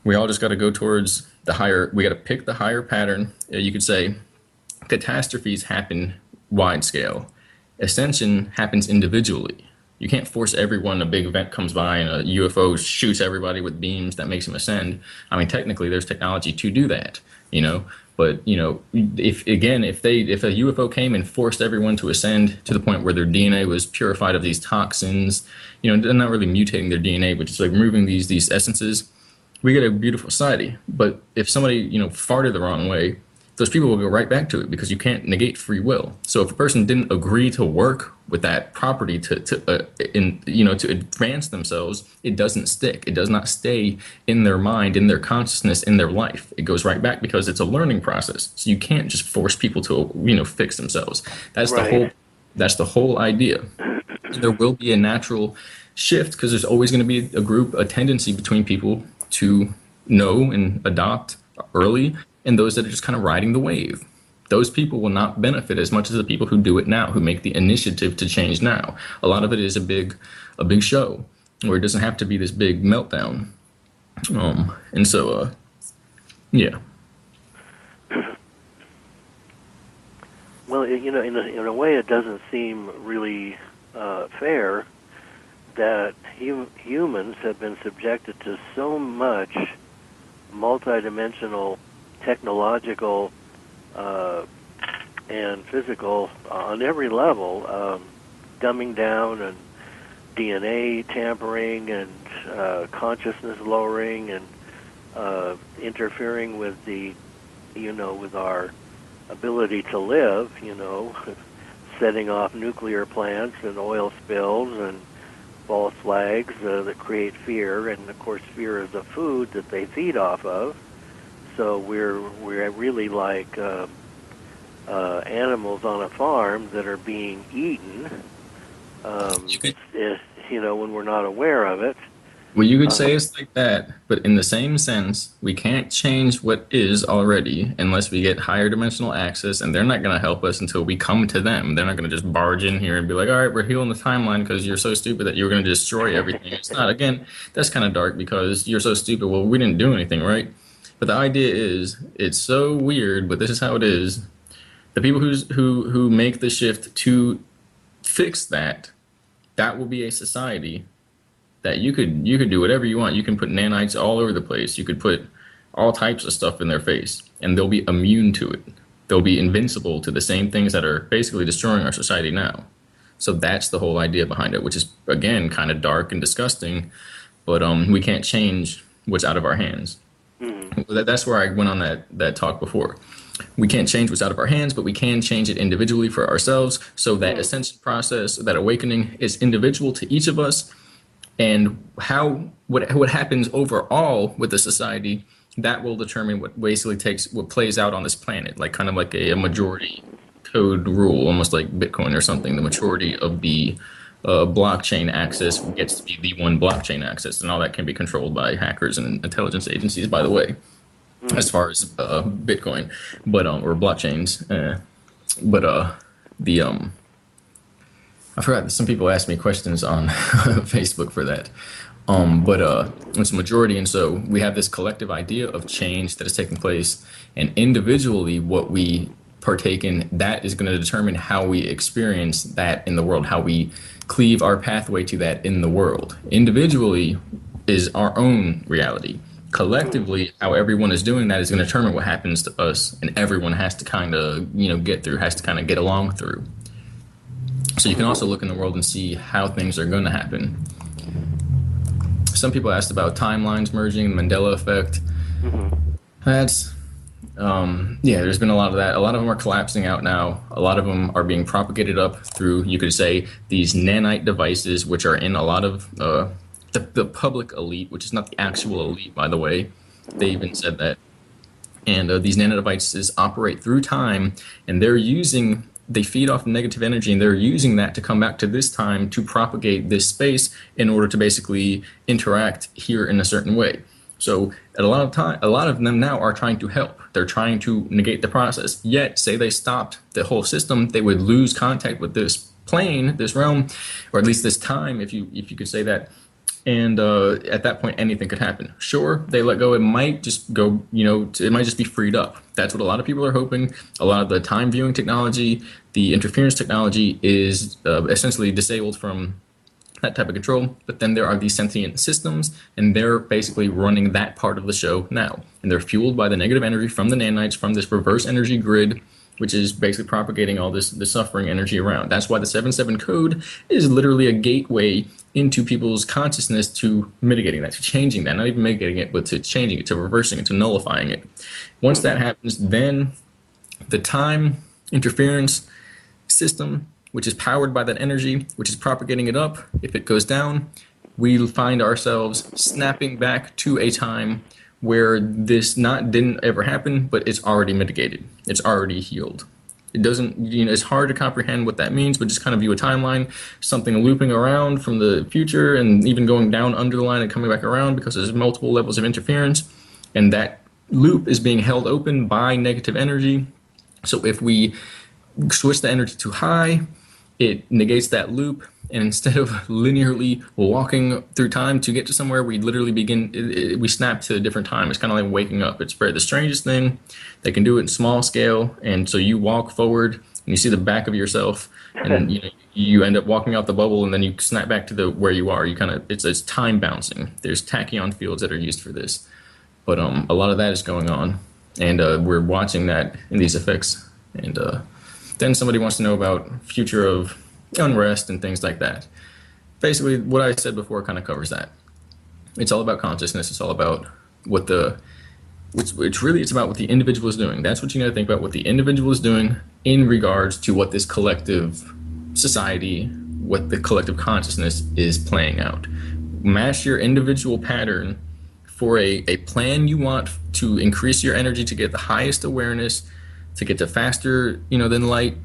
We all just got to go towards the higher, we got to pick the higher pattern. You could say catastrophes happen wide scale. Ascension happens individually. You can't force everyone, a big event comes by and a UFO shoots everybody with beams that makes them ascend. I mean, technically there's technology to do that, But, if a UFO came and forced everyone to ascend to the point where their DNA was purified of these toxins, they're not really mutating their DNA, but just like removing these essences, we get a beautiful society. But if somebody, farted the wrong way, those people will go right back to it because you can't negate free will. So if a person didn't agree to work with that property to advance themselves, it doesn't stick. It does not stay in their mind, in their consciousness, in their life. It goes right back because it's a learning process. So you can't just force people to, fix themselves. That's right. That's the whole idea. There will be a natural shift because there's always going to be a tendency between people to know and adopt early, and those that are just kind of riding the wave. Those people will not benefit as much as the people who do it now, who make the initiative to change now. A lot of it is a big show, where it doesn't have to be this big meltdown. And so, yeah. Well, in a way, it doesn't seem really fair that humans have been subjected to so much multidimensional, technological, and physical on every level, dumbing down and DNA tampering and consciousness lowering and interfering with with our ability to live, setting off nuclear plants and oil spills and false flags that create fear, and of course fear is a food that they feed off of. So we're really like animals on a farm that are being eaten, when we're not aware of it. Well, you could say it's like that, but in the same sense, we can't change what is already unless we get higher dimensional access, and they're not going to help us until we come to them. They're not going to just barge in here and be like, all right, we're healing the timeline because you're so stupid that you're going to destroy everything. It's not. Again, that's kind of dark because you're so stupid. Well, we didn't do anything, right? But the idea is, it's so weird, but this is how it is. The people who make the shift to fix that will be a society that you could do whatever you want. You can put nanites all over the place. You could put all types of stuff in their face, and they'll be immune to it. They'll be invincible to the same things that are basically destroying our society now. So that's the whole idea behind it, which is, again, kind of dark and disgusting, but we can't change what's out of our hands. Mm-hmm. That's where I went on that talk before. We can't change what's out of our hands, but we can change it individually for ourselves. So that ascension process, that awakening, is individual to each of us. And what happens overall with the society, that will determine what basically what plays out on this planet, like kind of like a majority code rule, almost like Bitcoin or something. The majority of the blockchain access gets to be the one blockchain access, and all that can be controlled by hackers and intelligence agencies, by the way, as far as Bitcoin, but or blockchains. But the I forgot. Some people ask me questions on Facebook for that. But it's a majority, and so we have this collective idea of change that is taking place, and individually, what we partake in, that is going to determine how we experience that in the world, how we cleave our pathway to that in the world. Individually is our own reality. Collectively, how everyone is doing that is going to determine what happens to us, and everyone has to kind of, get through, has to kind of get along through. So you can also look in the world and see how things are going to happen. Some people asked about timelines merging, the Mandela effect. That's, there's been a lot of that. A lot of them are collapsing out now. A lot of them are being propagated up through, you could say, these nanite devices, which are in a lot of the public elite, which is not the actual elite, by the way. They even said that. And these nano devices operate through time, and they feed off negative energy, and they're using that to come back to this time to propagate this space in order to basically interact here in a certain way. So at a lot of them now are trying to help. They're trying to negate the process. Yet, say they stopped the whole system, they would lose contact with this plane, this realm, or at least this time, if you could say that. And at that point, anything could happen. Sure, they let go. It might just go, it might just be freed up. That's what a lot of people are hoping. A lot of the time viewing technology, the interference technology is essentially disabled from that type of control. But then there are these sentient systems, and they're basically running that part of the show now. And they're fueled by the negative energy from the nanites, from this reverse energy grid, which is basically propagating all this suffering energy around. That's why the 7/7 code is literally a gateway into people's consciousness to mitigating that, to changing that, not even mitigating it, but to changing it, to reversing it, to nullifying it. Once that happens, then the time interference system, which is powered by that energy, which is propagating it up, if it goes down, we find ourselves snapping back to a time where this didn't ever happen, but it's already mitigated. It's already healed. It doesn't, it's hard to comprehend what that means, but just kind of view a timeline, something looping around from the future and even going down under the line and coming back around because there's multiple levels of interference. And that loop is being held open by negative energy. So if we switch the energy too high, it negates that loop. And instead of linearly walking through time to get to somewhere, we literally we snap to a different time. It's kind of like waking up. It's the strangest thing. They can do it in small scale. And so you walk forward and you see the back of yourself, and you end up walking out the bubble, and then you snap back to where you are. It's time bouncing. There's tachyon fields that are used for this. But a lot of that is going on. And we're watching that in these effects. And then somebody wants to know about future of unrest and things like that. Basically, what I said before kind of covers that. It's all about consciousness. It's all about it's about what the individual is doing. That's what you got to think about, what the individual is doing in regards to what this collective society, what the collective consciousness is playing out. Match your individual pattern for a plan you want to increase your energy to get the highest awareness, to get to faster, than light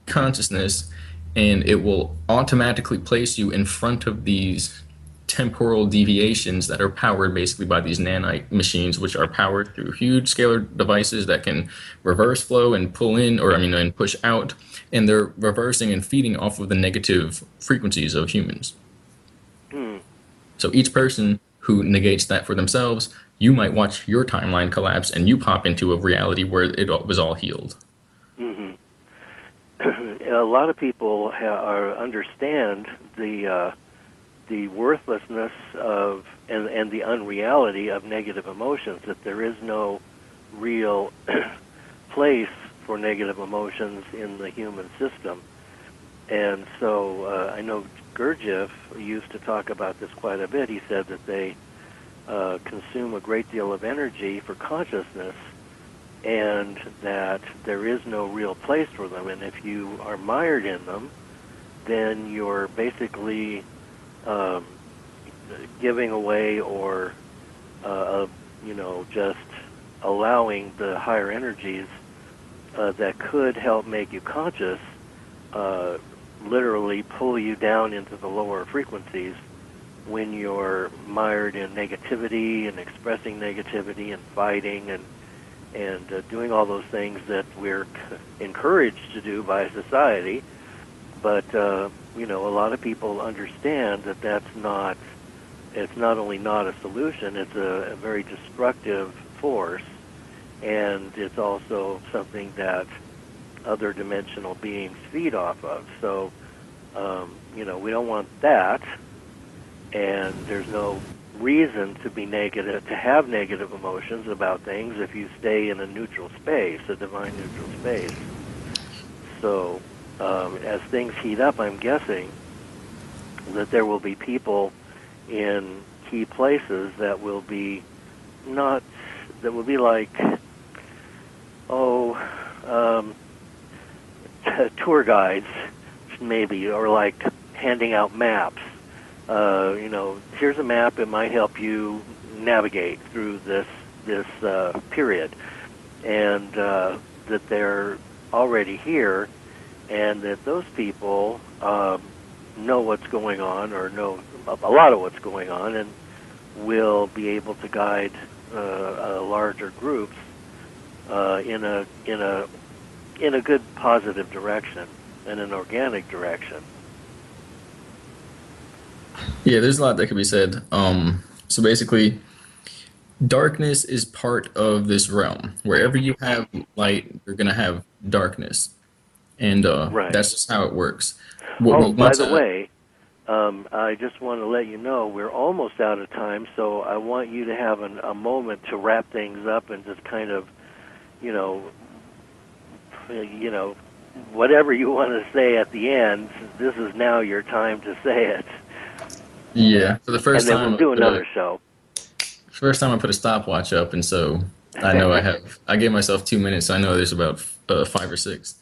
consciousness, and it will automatically place you in front of these temporal deviations that are powered basically by these nanite machines, which are powered through huge scalar devices that can reverse flow and pull in, and push out, and they're reversing and feeding off of the negative frequencies of humans. So each person who negates that for themselves, you might watch your timeline collapse and you pop into a reality where it was all healed. A lot of people understand the worthlessness of and the unreality of negative emotions, that there is no real place for negative emotions in the human system. And so I know Gurdjieff used to talk about this quite a bit. He said that they consume a great deal of energy for consciousness, and that there is no real place for them. And if you are mired in them, then you're basically giving away or, just allowing the higher energies that could help make you conscious literally pull you down into the lower frequencies when you're mired in negativity and expressing negativity and fighting and doing all those things that we're encouraged to do by society. But you know, a lot of people understand that it's not only not a solution, it's a very destructive force, and it's also something that other dimensional beings feed off of. So, you know, we don't want that, and there's no reason to be negative, to have negative emotions about things if you stay in a neutral space, a divine neutral space. So, as things heat up, I'm guessing that there will be people in key places that will be like, tour guides, maybe, or like handing out maps. You know, here's a map. It might help you navigate through this period, and that they're already here, and that those people know what's going on, or know a lot of what's going on, and will be able to guide larger groups in a good positive direction, in an organic direction. Yeah, there's a lot that could be said. So basically, darkness is part of this realm. Wherever you have light, you're gonna have darkness, and Right. that's just how it works. What we Oh, by want the to, way, I just want to let you know we're almost out of time, so I want you to have a moment to wrap things up and just kind of, you know, whatever you want to say at the end. This is now your time to say it, yeah, for the and then we'll do another show. first time I put a stopwatch up, and so I know I gave myself 2 minutes. So I know there's about 5 or 6.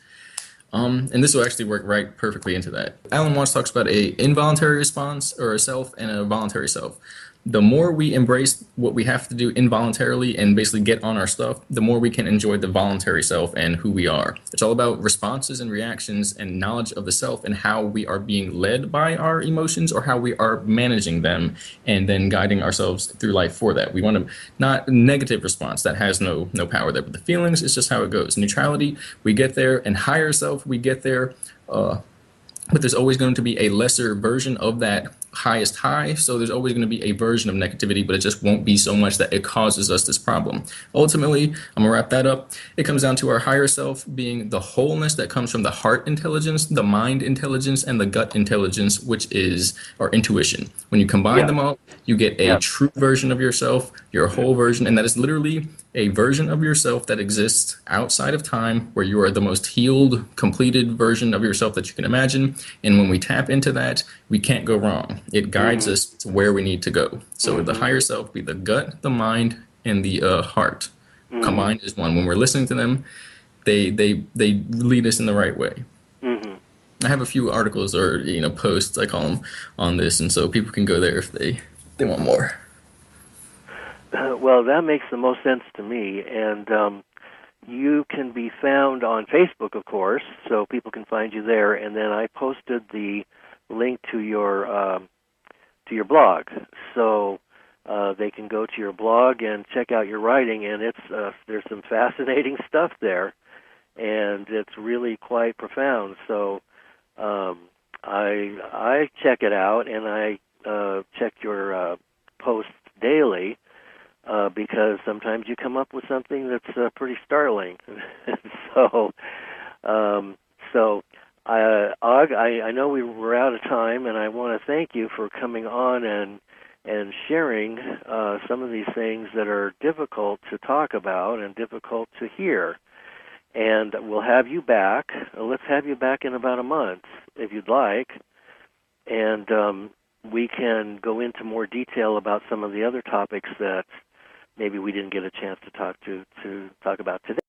And this will actually work right perfectly into that. Alan Watts talks about a involuntary response or a self and a voluntary self. The more we embrace what we have to do involuntarily and basically get on our stuff, the more we can enjoy the voluntary self and who we are. It's all about responses and reactions and knowledge of the self and how we are being led by our emotions or how we are managing them and then guiding ourselves through life for that. We want to not negative response that has no power there, but the feelings, it's just how it goes. Neutrality, we get there, and higher self, we get there. But there's always going to be a lesser version of that highest high. So there's always going to be a version of negativity, but it just won't be so much that it causes us this problem. Ultimately, I'm going to wrap that up. It comes down to our higher self being the wholeness that comes from the heart intelligence, the mind intelligence, and the gut intelligence, which is our intuition. When you combine them all, you get a true version of yourself, your whole version, and that is literally a version of yourself that exists outside of time, where you are the most healed, completed version of yourself that you can imagine. And when we tap into that, we can't go wrong. It guides us to where we need to go. So the higher self be the gut, the mind, and the heart. Combined as one. When we're listening to them, they lead us in the right way. I have a few articles or posts, I call them, on this, and so people can go there if they want more. Well, that makes the most sense to me, and you can be found on Facebook, of course, so people can find you there. And then I posted the link to your blog, so they can go to your blog and check out your writing. And it's there's some fascinating stuff there, and it's really quite profound. So I check it out, and I check your posts daily. Because sometimes you come up with something that's pretty startling. So, Og, I know we were out of time, and I want to thank you for coming on and sharing some of these things that are difficult to talk about and difficult to hear. And we'll have you back. Let's have you back in about a month, if you'd like. And we can go into more detail about some of the other topics that maybe we didn't get a chance to talk about today.